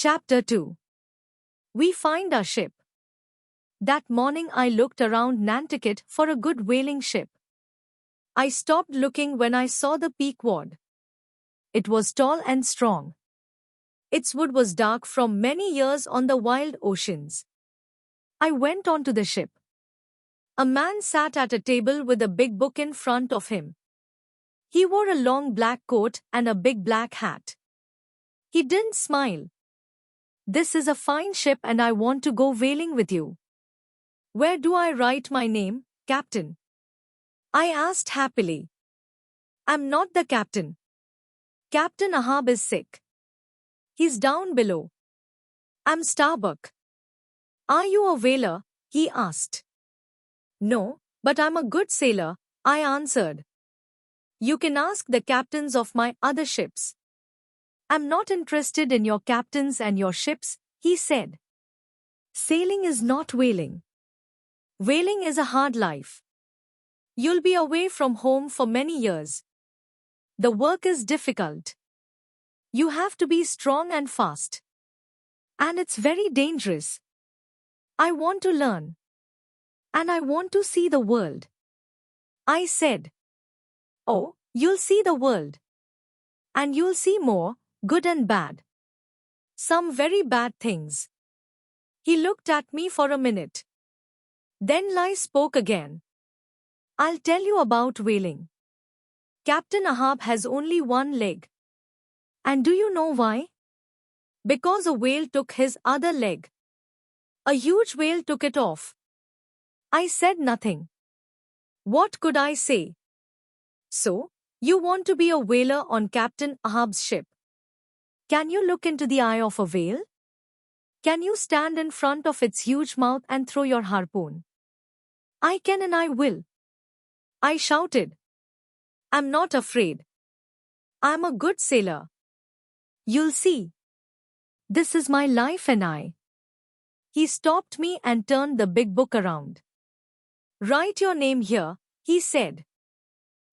Chapter 2. We find our ship. That morning I looked around Nantucket for a good whaling ship. I stopped looking when I saw the Pequod. It was tall and strong. Its wood was dark from many years on the wild oceans. I went onto the ship. A man sat at a table with a big book in front of him. He wore a long black coat and a big black hat. He didn't smile. "This is a fine ship and I want to go whaling with you." "Where do I write my name, Captain?" I asked happily. "I'm not the captain. Captain Ahab is sick. He's down below." "I'm Starbuck." "Are you a whaler?" he asked. "No, but I'm a good sailor," I answered. "You can ask the captains of my other ships." "I'm not interested in your captains and your ships," he said. "Sailing is not whaling. Whaling is a hard life. You'll be away from home for many years. The work is difficult. You have to be strong and fast. And it's very dangerous. I want to learn. And I want to see the world." I said. "Oh, you'll see the world. And you'll see more, good and bad. Some very bad things." He looked at me for a minute. Then Lai spoke again. "I'll tell you about whaling. Captain Ahab has only one leg. And do you know why? Because a whale took his other leg. A huge whale took it off." I said nothing. What could I say? "So, you want to be a whaler on Captain Ahab's ship? Can you look into the eye of a whale? Can you stand in front of its huge mouth and throw your harpoon?" "I can and I will," I shouted. "I'm not afraid. I'm a good sailor. You'll see. This is my life and I." He stopped me and turned the big book around. "Write your name here," he said.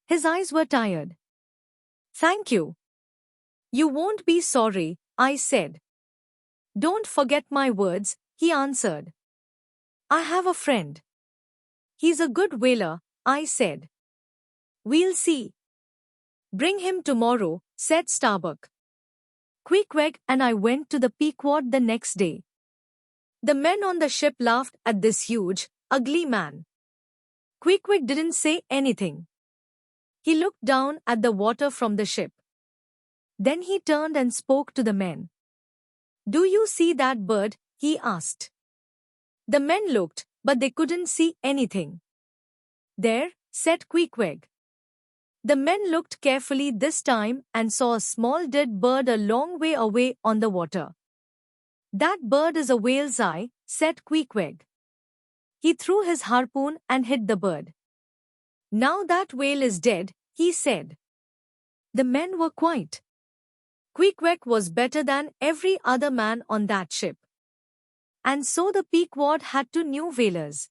His eyes were tired. "Thank you." "You won't be sorry," I said. "Don't forget my words," he answered. "I have a friend. He's a good whaler," I said. "We'll see." "Bring him tomorrow," said Starbuck. Queequeg and I went to the Pequod the next day. The men on the ship laughed at this huge, ugly man. Queequeg didn't say anything. He looked down at the water from the ship. Then he turned and spoke to the men. "Do you see that bird?" he asked. The men looked, but they couldn't see anything. "There," said Queequeg. The men looked carefully this time and saw a small dead bird a long way away on the water. "That bird is a whale's eye," said Queequeg. He threw his harpoon and hit the bird. "Now that whale is dead," he said. The men were quiet. Queequeg was better than every other man on that ship. And so the Pequod had 2 new whalers.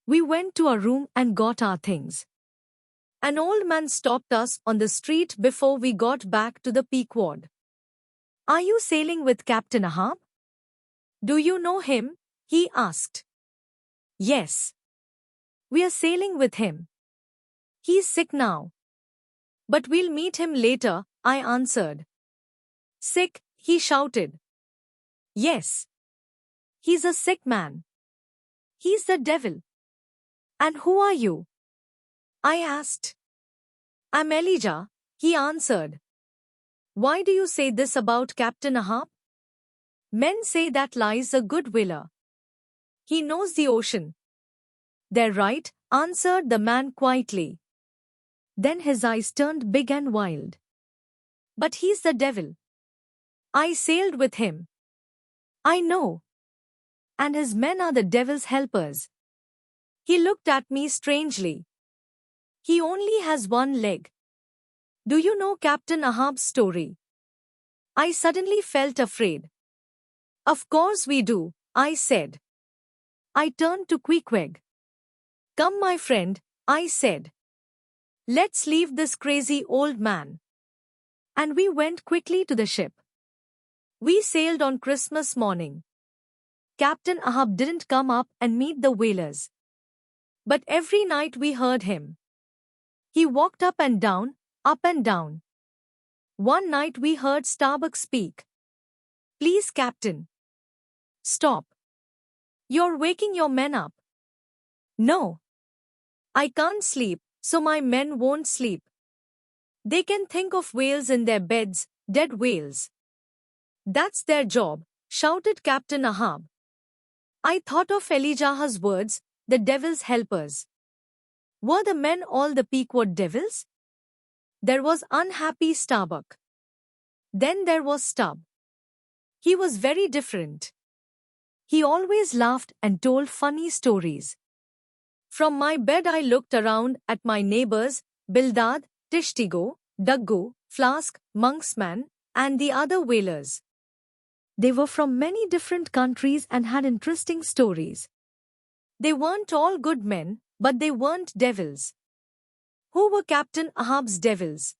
We went to our room and got our things. An old man stopped us on the street before we got back to the Pequod. "Are you sailing with Captain Ahab?" "Do you know him?" he asked. "Yes. We are sailing with him. He's sick now. But we'll meet him later," I answered. "Sick?" he shouted. "Yes. He's a sick man. He's the devil." "And who are you?" I asked. "I'm Elijah," he answered. "Why do you say this about Captain Ahab?" "Men say that Lai's a good whaler. He knows the ocean." "They're right," answered the man quietly. Then his eyes turned big and wild. "But he's the devil. I sailed with him." "I know. And his men are the devil's helpers." He looked at me strangely. "He only has one leg. Do you know Captain Ahab's story?" I suddenly felt afraid. "Of course we do," I said. I turned to Queequeg. "Come, my friend," I said. "Let's leave this crazy old man." And we went quickly to the ship. We sailed on Christmas morning. Captain Ahab didn't come up and meet the whalers. But every night we heard him. He walked up and down, up and down. One night we heard Starbuck speak. Please, Captain. Stop. You're waking your men up. No. I can't sleep, so my men won't sleep. They can think of whales in their beds, dead whales. That's their job, shouted Captain Ahab. I thought of Elijah's words, the devil's helpers. Were the men all the Pequod devils? There was unhappy Starbuck. Then there was Stubb. He was very different. He always laughed and told funny stories. From my bed I looked around at my neighbors, Bildad, Tishtigo, Duggo, Flask, Monksman, and the other whalers. They were from many different countries and had interesting stories. They weren't all good men, but they weren't devils. Who were Captain Ahab's devils?